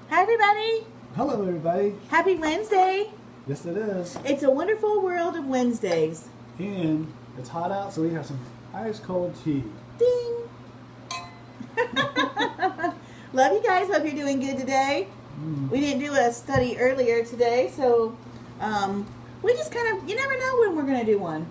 Hi, everybody. Hello, everybody. Happy Wednesday. Yes, it is. It's a wonderful world of Wednesdays. And it's hot out, so we have some ice cold tea. Ding. Love you guys. Hope you're doing good today. We didn't do a study earlier today, so we just kind of, you never know when we're going to do one.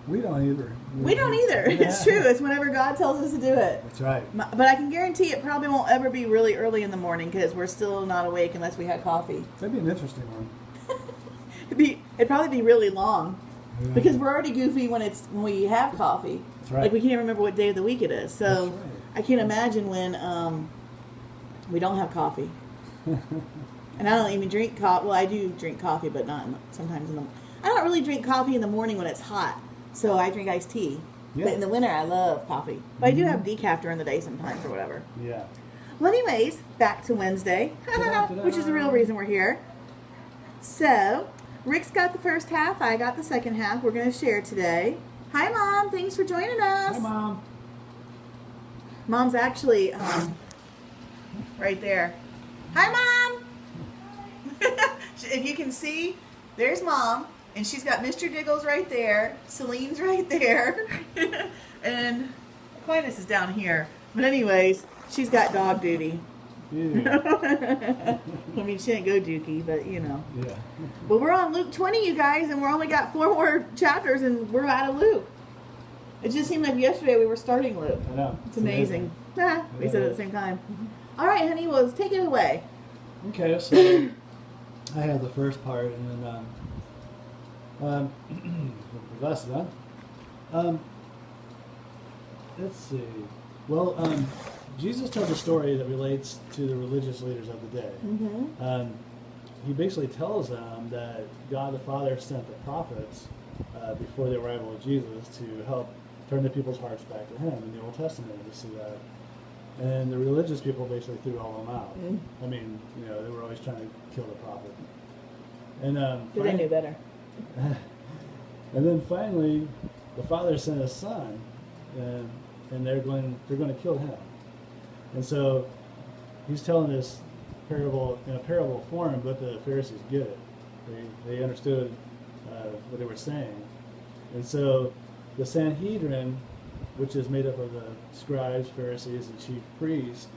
We don't either. We don't either. It's true. It's whenever God tells us to do it. That's right. But I can guarantee it probably won't ever be really early in the morning because we're still not awake unless we had coffee. That'd be an interesting one. It'd probably be really long because we're already goofy when we have coffee. That's right. Like we can't remember what day of the week it is. So That's right. I can't imagine when we don't have coffee. And I don't even drink coffee. Well, I do drink coffee, but not sometimes in the. I don't really drink coffee in the morning when it's hot. So I drink iced tea. Yeah. But in the winter, I love coffee. But I do have decaf during the day sometimes or whatever. Yeah. Well, anyways, back to Wednesday, which is the real reason we're here. So, Rick's got the first half. I got the second half. We're going to share today. Hi, Mom. Thanks for joining us. Hi, Mom. Mom's actually right there. Hi, Mom. If you can see, there's Mom. And she's got Mr. Diggles right there. Celine's right there. And Aquinas is down here. But anyways, she's got dog duty. Yeah. I mean, she didn't go dookie, but you know. Yeah. But we're on Luke 20, you guys, and we're only got 4 more chapters, and we're out of Luke. It just seemed like yesterday we were starting Luke. I know. It's amazing. We said it at the same time. All right, honey, well, let's take it away. Okay, so I had the first part, and then that's done. Let's see. Well, Jesus tells a story that relates to the religious leaders of the day. Mm-hmm. He basically tells them that God the Father sent the prophets before the arrival of Jesus to help turn the people's hearts back to Him in the Old Testament. We see that. And the religious people basically threw all of them out. Mm. I mean, they were always trying to kill the prophet. And They knew better. and then finally, the Father sent His Son, and they're going to kill Him. And so He's telling this parable in a parable form, but the Pharisees get it. They understood what they were saying. And so the Sanhedrin, which is made up of the scribes, Pharisees, and chief priests,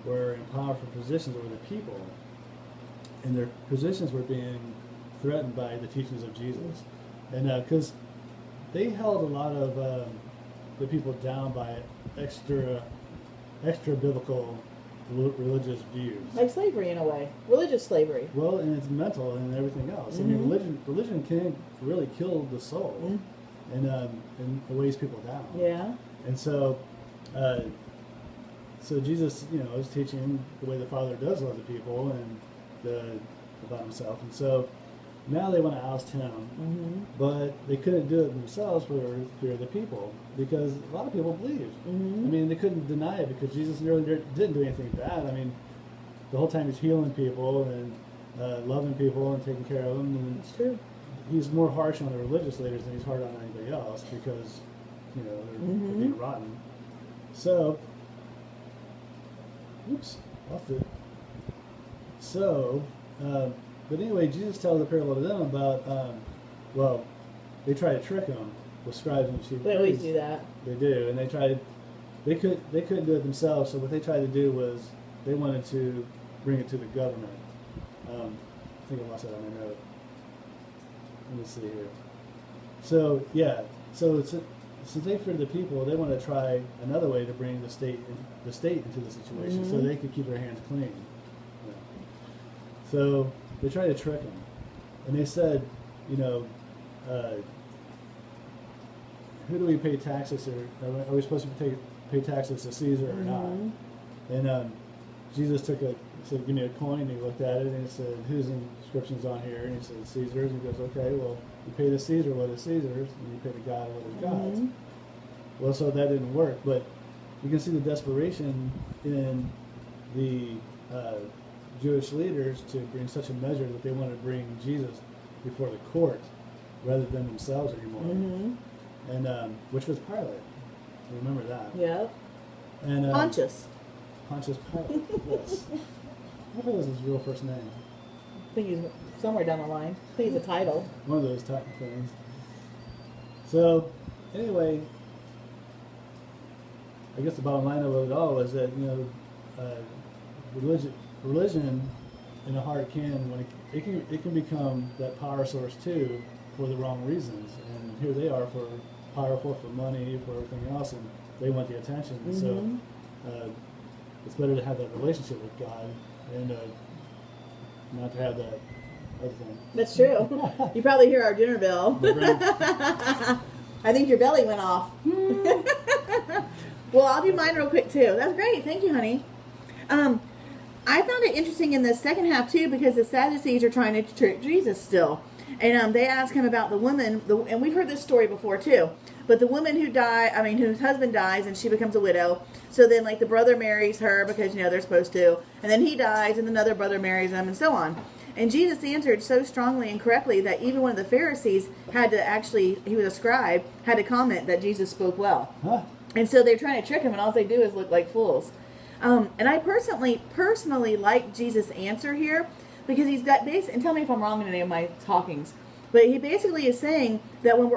were in powerful positions over the people. And their positions were being threatened by the teachings of Jesus. And because they held a lot of the people down by extra biblical religious views. Like slavery, in a way. Religious slavery. Well, and it's mental and everything else. I mean, religion can really kill the soul and it weighs people down. Yeah. And so, so Jesus, is teaching the way the Father does love the people and about Himself. And so now they want to oust Him, but they couldn't do it themselves for fear of the people, because a lot of people believe. I mean, they couldn't deny it because Jesus really didn't do anything bad. I mean, the whole time He's healing people and loving people and taking care of them. And It's true. He's more harsh on the religious leaders than He's hard on anybody else because, they're being rotten. So, oops, lost it. So, but anyway, Jesus tells a parable to them about, they try to trick Him with scribes and chief priests. They always do that. They do, and they couldn't do it themselves. So what they tried to do was they wanted to bring it to the government. I think I lost that on my note. Let me see here. So since they feared the people, they wanted to try another way to bring the state into the situation, so they could keep their hands clean. Yeah. So they tried to trick Him, and they said, who do we pay taxes to? Are we supposed to pay taxes to Caesar or not? And Jesus said, give me a coin. And He looked at it and He said, whose inscription's on here? And He said, Caesar's. And He goes, okay, well, you pay to Caesar what is Caesar's, and you pay to God what is God's. Well, so that didn't work, but you can see the desperation in the Jewish leaders to bring such a measure that they want to bring Jesus before the court rather than themselves anymore. And which was Pilate. Remember that. Yep. And Pontius. Pontius Pilate, yes. I thought it was his real first name. I think he's somewhere down the line. I think he's a title. One of those type of things. So, anyway, I guess the bottom line of it all is that, you know, religion in the heart can, when it can become that power source too, for the wrong reasons. And here they are for powerful, for money, for everything else, and they want the attention. Mm-hmm. So it's better to have that relationship with God and not to have that other thing. That's true. You probably hear our dinner bell. I think your belly went off. Well, I'll do mine real quick too. That's great. Thank you, honey. I found it interesting in the second half too, because the Sadducees are trying to trick Jesus still. And they ask him about the woman, and we've heard this story before too, but the woman whose husband dies and she becomes a widow. So then like the brother marries her because, you know, they're supposed to. And then he dies and another brother marries him and so on. And Jesus answered so strongly and correctly that even one of the Pharisees had to actually, he was a scribe, had to comment that Jesus spoke well. Huh? And so they're trying to trick him, and all they do is look like fools. And I personally like Jesus' answer here, because he's got and tell me if I'm wrong in any of my talkings, but he basically is saying that when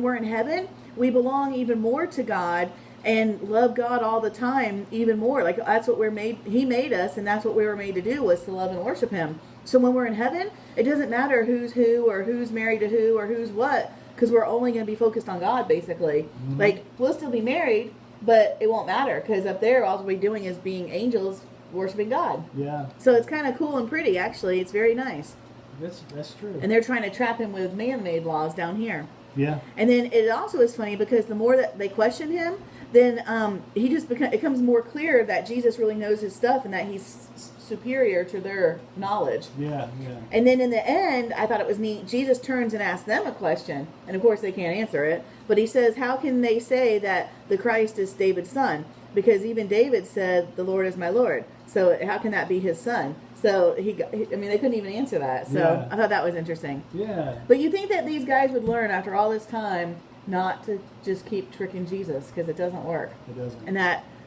we're in heaven, we belong even more to God and love God all the time even more. Like that's what we're made. He made us, and that's what we were made to do, was to love and worship Him. So when we're in heaven, it doesn't matter who's who or who's married to who or who's what, because we're only going to be focused on God, basically. Mm-hmm. Like we'll still be married, but it won't matter, because up there all we're doing is being angels worshiping God. Yeah. So it's kind of cool and pretty, actually. It's very nice. That's true. And they're trying to trap him with man-made laws down here. Yeah. And then it also is funny, because the more that they question him, then he just it becomes more clear that Jesus really knows his stuff and that he's superior to their knowledge. Yeah, yeah. And then in the end, I thought it was neat. Jesus turns and asks them a question, and of course they can't answer it. But he says, "How can they say that the Christ is David's son? Because even David said, 'The Lord is my Lord.' So how can that be his son?" So they couldn't even answer that. So yeah. I thought that was interesting. Yeah. But you think that these guys would learn after all this time not to just keep tricking Jesus, because it doesn't work. It doesn't. And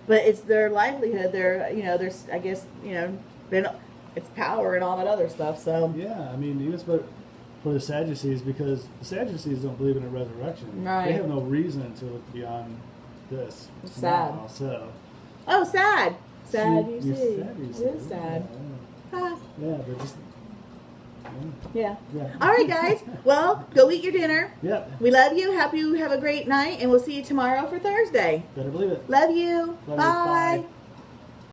but it's their livelihood. I guess, it's power and all that other stuff. So yeah, I mean, even for the Sadducees, because the Sadducees don't believe in a resurrection. Right. They have no reason to look beyond this. It's sad. Now, so. Oh, sad. Sad, you see. Sad, you see. It is sad. Yeah, yeah, but just. Yeah. Yeah. All right, guys. Well, go eat your dinner. Yep. We love you. Hope you have a great night, and we'll see you tomorrow for Thursday. Better believe it. Love you. Love you. Bye. Bye.